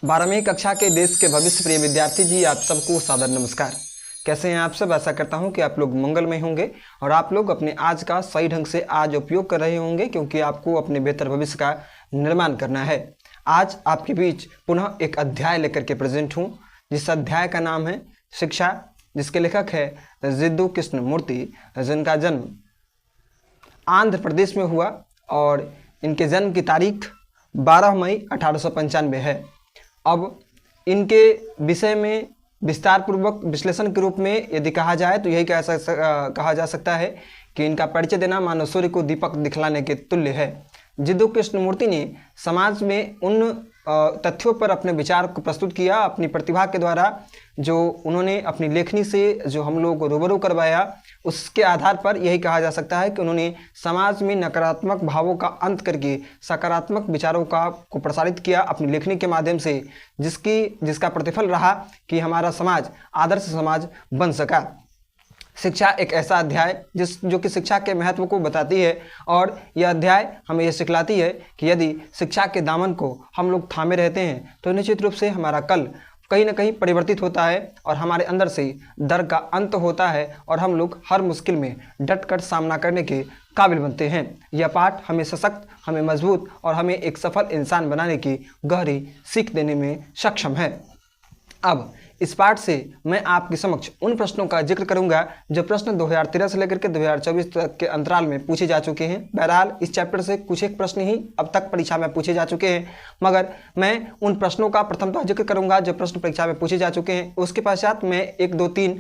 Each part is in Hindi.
12वीं कक्षा के देश के भविष्य प्रिय विद्यार्थी जी, आप सबको सादर नमस्कार। कैसे हैं आप सब? आशा करता हूं कि आप लोग मंगलमय होंगे और आप लोग अपने आज का सही ढंग से आज उपयोग कर रहे होंगे, क्योंकि आपको अपने बेहतर भविष्य का निर्माण करना है। आज आपके बीच पुनः एक अध्याय लेकर के प्रेजेंट हूँ, जिस अध्याय का नाम है शिक्षा, जिसके लेखक है जिद्दू कृष्णमूर्ति, जिनका जन्म आंध्र प्रदेश में हुआ और इनके जन्म की तारीख 12 मई 1895 है। अब इनके विषय में विस्तार पूर्वक विश्लेषण के रूप में यदि कहा जाए तो यही कहा जा सकता है कि इनका परिचय देना मानव सूर्य को दीपक दिखलाने के तुल्य है। जिद्दू कृष्णमूर्ति ने समाज में उन तथ्यों पर अपने विचार को प्रस्तुत किया, अपनी प्रतिभा के द्वारा जो उन्होंने अपनी लेखनी से जो हम लोग को रूबरू करवाया, उसके आधार पर यही कहा जा सकता है कि उन्होंने समाज में नकारात्मक भावों का अंत करके सकारात्मक विचारों को प्रसारित किया अपनी लेखनी के माध्यम से, जिसका प्रतिफल रहा कि हमारा समाज आदर्श समाज बन सका। शिक्षा एक ऐसा अध्याय जो कि शिक्षा के महत्व को बताती है, और यह अध्याय हमें यह सिखलाती है कि यदि शिक्षा के दामन को हम लोग थामे रहते हैं तो निश्चित रूप से हमारा कल कहीं ना कहीं परिवर्तित होता है और हमारे अंदर से डर का अंत होता है और हम लोग हर मुश्किल में डट कर सामना करने के काबिल बनते हैं। यह पाठ हमें सशक्त, हमें मजबूत और हमें एक सफल इंसान बनाने की गहरी सीख देने में सक्षम है। अब इस पाठ से मैं आपके समक्ष उन प्रश्नों का जिक्र करूंगा जो प्रश्न 2013 से लेकर के 2024 तक के अंतराल में पूछे जा चुके हैं। बहरहाल इस चैप्टर से कुछ एक प्रश्न ही अब तक परीक्षा में पूछे जा चुके हैं, मगर मैं उन प्रश्नों का प्रथमतः जिक्र करूंगा जो प्रश्न परीक्षा में पूछे जा चुके हैं। उसके पश्चात मैं 1, 2, 3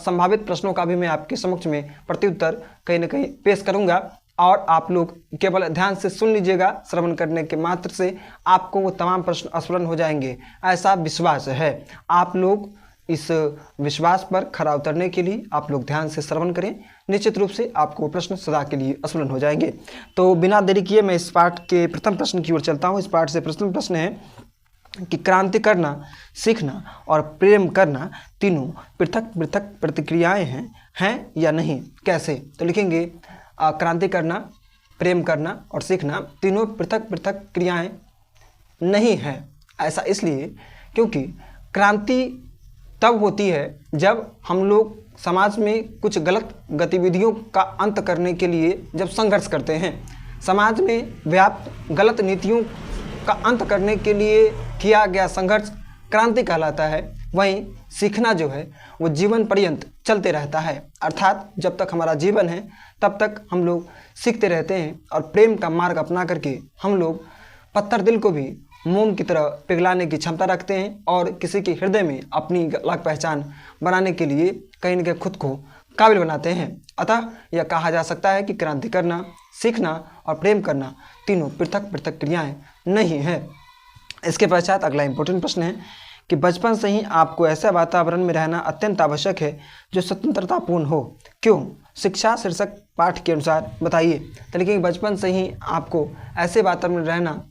संभावित प्रश्नों का भी मैं आपके समक्ष में प्रत्युत्तर कहीं ना कहीं पेश करूंगा, और आप लोग केवल ध्यान से सुन लीजिएगा। श्रवण करने के मात्र से आपको वो तमाम प्रश्न स्मरण हो जाएंगे, ऐसा विश्वास है। आप लोग इस विश्वास पर खरा उतरने के लिए आप लोग ध्यान से श्रवण करें, निश्चित रूप से आपको प्रश्न सदा के लिए स्मरण हो जाएंगे। तो बिना देरी किए मैं इस पाठ के प्रथम प्रश्न की ओर चलता हूँ। इस पाठ से प्रथम प्रश्न है कि क्रांति करना, सीखना और प्रेम करना तीनों पृथक पृथक प्रतिक्रियाएं हैं या नहीं? कैसे? तो लिखेंगे क्रांति करना, प्रेम करना और सीखना तीनों पृथक पृथक क्रियाएं नहीं है। ऐसा इसलिए क्योंकि क्रांति तब होती है जब हम लोग समाज में कुछ गलत गतिविधियों का अंत करने के लिए जब संघर्ष करते हैं। समाज में व्याप्त गलत नीतियों का अंत करने के लिए किया गया संघर्ष क्रांति कहलाता है। वहीं सीखना जो है वो जीवन पर्यंत चलते रहता है, अर्थात जब तक हमारा जीवन है तब तक हम लोग सीखते रहते हैं। और प्रेम का मार्ग अपना करके हम लोग पत्थर दिल को भी मोम की तरह पिघलाने की क्षमता रखते हैं और किसी के हृदय में अपनी अलग पहचान बनाने के लिए कहीं न कहीं खुद को काबिल बनाते हैं। अतः यह कहा जा सकता है कि क्रांति करना, सीखना और प्रेम करना तीनों पृथक पृथक क्रियाएँ नहीं है। इसके पश्चात अगला इंपॉर्टेंट प्रश्न है कि बचपन से ही आपको ऐसे वातावरण में रहना अत्यंत आवश्यक है जो स्वतंत्रतापूर्ण हो। क्यों? शिक्षा शीर्षक पाठ के अनुसार बताइए। तो लिखेंगे बचपन से ही आपको ऐसे वातावरण में रहना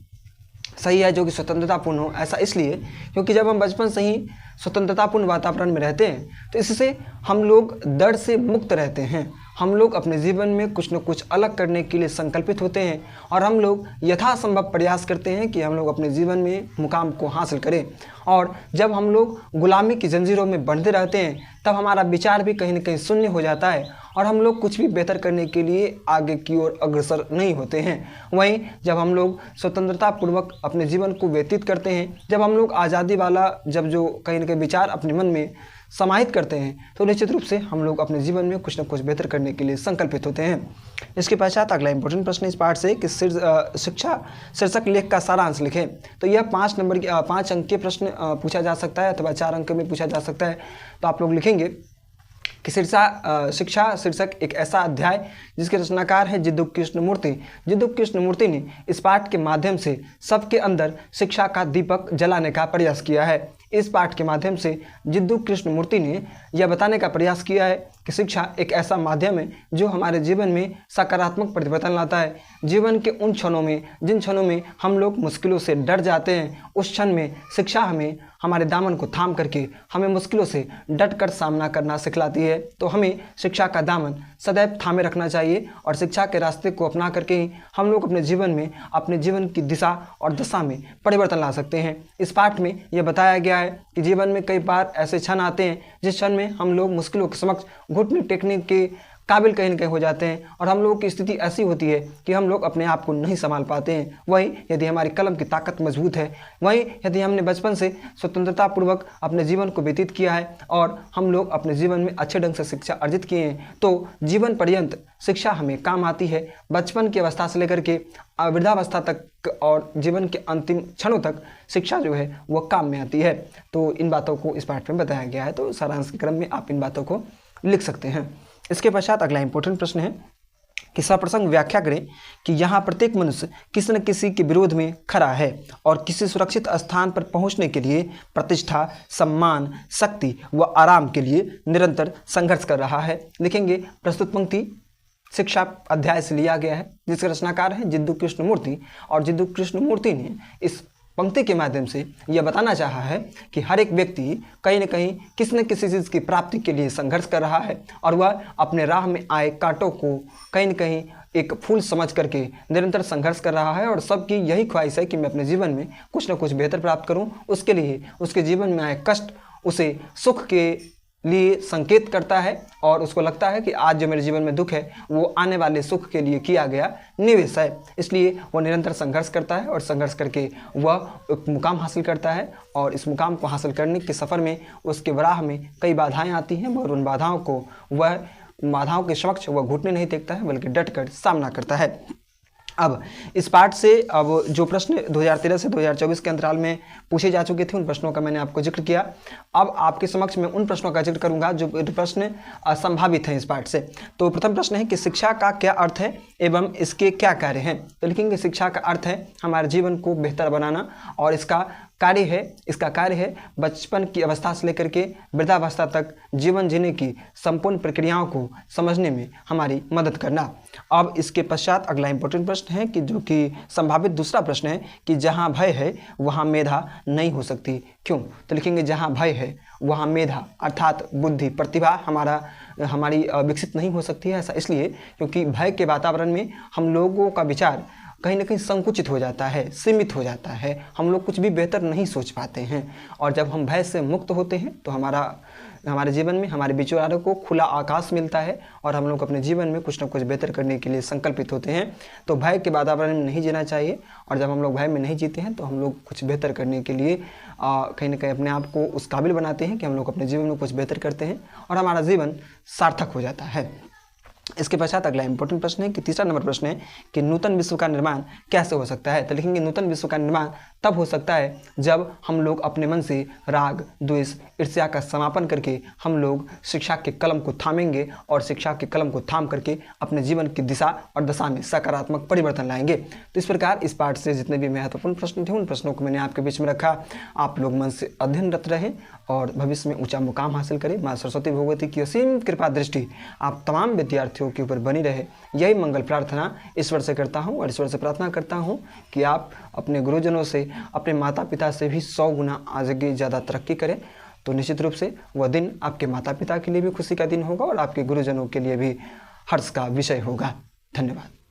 सही है जो कि स्वतंत्रतापूर्ण हो। ऐसा इसलिए क्योंकि जब हम बचपन से ही स्वतंत्रतापूर्ण वातावरण में रहते हैं तो इससे हम लोग डर से मुक्त रहते हैं। हम लोग अपने जीवन में कुछ न कुछ अलग करने के लिए संकल्पित होते हैं और हम लोग यथासंभव प्रयास करते हैं कि हम लोग अपने जीवन में मुकाम को हासिल करें। और जब हम लोग गुलामी की जंजीरों में बंधे रहते हैं तब हमारा विचार भी कहीं न कहीं शून्य हो जाता है और हम लोग कुछ भी बेहतर करने के लिए आगे की ओर अग्रसर नहीं होते हैं। वहीं जब हम लोग स्वतंत्रतापूर्वक अपने जीवन को व्यतीत करते हैं, जब हम लोग आज़ादी वाला जो कहीं न कहीं विचार अपने मन में समाहित करते हैं, तो निश्चित रूप से हम लोग अपने जीवन में कुछ न कुछ बेहतर करने के लिए संकल्पित होते हैं। इसके पश्चात अगला इंपॉर्टेंट प्रश्न इस पाठ से कि शिक्षा शीर्षक लेख का सारांश लिखें। तो यह 5 अंक के प्रश्न पूछा जा सकता है अथवा 4 अंक में पूछा जा सकता है। तो आप लोग लिखेंगे कि शिक्षा शीर्षक एक ऐसा अध्याय जिसके रचनाकार हैं जिद्दू कृष्णमूर्ति। जिद्दू कृष्णमूर्ति ने इस पाठ के माध्यम से सबके अंदर शिक्षा का दीपक जलाने का प्रयास किया है। इस पाठ के माध्यम से जिद्दू कृष्णमूर्ति ने यह बताने का प्रयास किया है कि शिक्षा एक ऐसा माध्यम है जो हमारे जीवन में सकारात्मक परिवर्तन लाता है। जीवन के उन क्षणों में, जिन क्षणों में हम लोग मुश्किलों से डर जाते हैं, उस क्षण में शिक्षा हमें हमारे दामन को थाम करके हमें मुश्किलों से डट कर सामना करना सिखलाती है। तो हमें शिक्षा का दामन सदैव थामे रखना चाहिए और शिक्षा के रास्ते को अपना करके ही हम लोग अपने जीवन में, अपने जीवन की दिशा और दशा में परिवर्तन ला सकते हैं। इस पाठ में यह बताया गया है कि जीवन में कई बार ऐसे क्षण आते हैं जिस क्षण में हम लोग मुश्किलों के समक्ष घुटने टेकने के काबिल कहीं न कहीं हो जाते हैं और हम लोगों की स्थिति ऐसी होती है कि हम लोग अपने आप को नहीं संभाल पाते हैं। वहीं यदि हमारी कलम की ताकत मजबूत है, वहीं यदि हमने बचपन से स्वतंत्रतापूर्वक अपने जीवन को व्यतीत किया है और हम लोग अपने जीवन में अच्छे ढंग से शिक्षा अर्जित किए हैं, तो जीवन पर्यंत शिक्षा हमें काम आती है। बचपन की अवस्था से लेकर के वृद्धावस्था तक और जीवन के अंतिम क्षणों तक शिक्षा जो है वह काम में आती है। तो इन बातों को इस पाठ में बताया गया है, तो सारांश के क्रम में आप इन बातों को लिख सकते हैं। इसके पश्चात अगला इंपॉर्टेंट प्रश्न है कि सप्रसंग व्याख्या करें कि यहाँ प्रत्येक मनुष्य किसी न किसी के विरोध में खड़ा है और किसी सुरक्षित स्थान पर पहुँचने के लिए प्रतिष्ठा, सम्मान, शक्ति व आराम के लिए निरंतर संघर्ष कर रहा है। लिखेंगे प्रस्तुत पंक्ति शिक्षा अध्याय से लिया गया है, जिसके रचनाकार हैं जिद्दू कृष्णमूर्ति, और जिद्दू कृष्णमूर्ति ने इस पंक्ति के माध्यम से यह बताना चाहा है कि हर एक व्यक्ति कहीं न कहीं किसी न किसी चीज़ की प्राप्ति के लिए संघर्ष कर रहा है और वह अपने राह में आए कांटों को कहीं न कहीं एक फूल समझ करके निरंतर संघर्ष कर रहा है और सबकी यही ख्वाहिश है कि मैं अपने जीवन में कुछ न कुछ बेहतर प्राप्त करूं। उसके लिए उसके जीवन में आए कष्ट उसे सुख के लिए संकेत करता है और उसको लगता है कि आज जो मेरे जीवन में दुख है वो आने वाले सुख के लिए किया गया निवेश है। इसलिए वो निरंतर संघर्ष करता है और संघर्ष करके वह एक मुकाम हासिल करता है और इस मुकाम को हासिल करने के सफ़र में उसके राह में कई बाधाएं आती हैं, मगर उन बाधाओं के समक्ष वह घुटने नहीं टेकता है बल्कि डट कर सामना करता है। अब इस पाठ से अब जो प्रश्न 2013 से 2024 के अंतराल में पूछे जा चुके थे उन प्रश्नों का मैंने आपको जिक्र किया। अब आपके समक्ष मैं उन प्रश्नों का जिक्र करूंगा जो प्रश्न संभावित हैं इस पाठ से। तो प्रथम प्रश्न है कि शिक्षा का क्या अर्थ है एवं इसके क्या कार्य हैं। तो लिखेंगे शिक्षा का अर्थ है हमारे जीवन को बेहतर बनाना और इसका कार्य है बचपन की अवस्था से लेकर के वृद्धावस्था तक जीवन जीने की संपूर्ण प्रक्रियाओं को समझने में हमारी मदद करना। अब इसके पश्चात अगला इंपॉर्टेंट प्रश्न है कि जो कि संभावित दूसरा प्रश्न है कि जहां भय है वहां मेधा नहीं हो सकती, क्यों। तो लिखेंगे जहां भय है वहां मेधा अर्थात बुद्धि, प्रतिभा हमारी विकसित नहीं हो सकती है। ऐसा इसलिए क्योंकि भय के वातावरण में हम लोगों का विचार कहीं ना कहीं संकुचित हो जाता है, सीमित हो जाता है, हम लोग कुछ भी बेहतर नहीं सोच पाते हैं। और जब हम भय से मुक्त होते हैं तो हमारे जीवन में हमारे विचारों को खुला आकाश मिलता है और हम लोग अपने जीवन में कुछ ना कुछ बेहतर करने के लिए संकल्पित होते हैं। तो भय के वातावरण में नहीं जीना चाहिए और जब हम लोग भय में नहीं जीते हैं तो हम लोग कुछ बेहतर करने के लिए कहीं ना कहीं अपने आप को उस काबिल बनाते हैं कि हम लोग अपने जीवन में कुछ बेहतर करते हैं और हमारा जीवन सार्थक हो जाता है। इसके पश्चात अगला इंपॉर्टेंट प्रश्न है कि तीसरा नंबर प्रश्न है कि नूतन विश्व का निर्माण कैसे हो सकता है। तो लिखेंगे नूतन विश्व का निर्माण तब हो सकता है जब हम लोग अपने मन से राग, द्वेष, ईर्ष्या का समापन करके हम लोग शिक्षा के कलम को थामेंगे और शिक्षा के कलम को थाम करके अपने जीवन की दिशा और दशा में सकारात्मक परिवर्तन लाएंगे। तो इस प्रकार इस पाठ से जितने भी महत्वपूर्ण प्रश्न थे उन प्रश्नों को मैंने आपके बीच में रखा। आप लोग मन से अध्ययनरत रहें और भविष्य में ऊंचा मुकाम हासिल करें। माँ सरस्वती भगवती की असीम कृपा दृष्टि आप तमाम विद्यार्थियों के ऊपर बनी रहे, यही मंगल प्रार्थना ईश्वर से करता हूँ और ईश्वर से प्रार्थना करता हूँ कि आप अपने गुरुजनों से, अपने माता पिता से भी 100 गुना आगे ज़्यादा तरक्की करें। तो निश्चित रूप से वह दिन आपके माता पिता के लिए भी खुशी का दिन होगा और आपके गुरुजनों के लिए भी हर्ष का विषय होगा। धन्यवाद।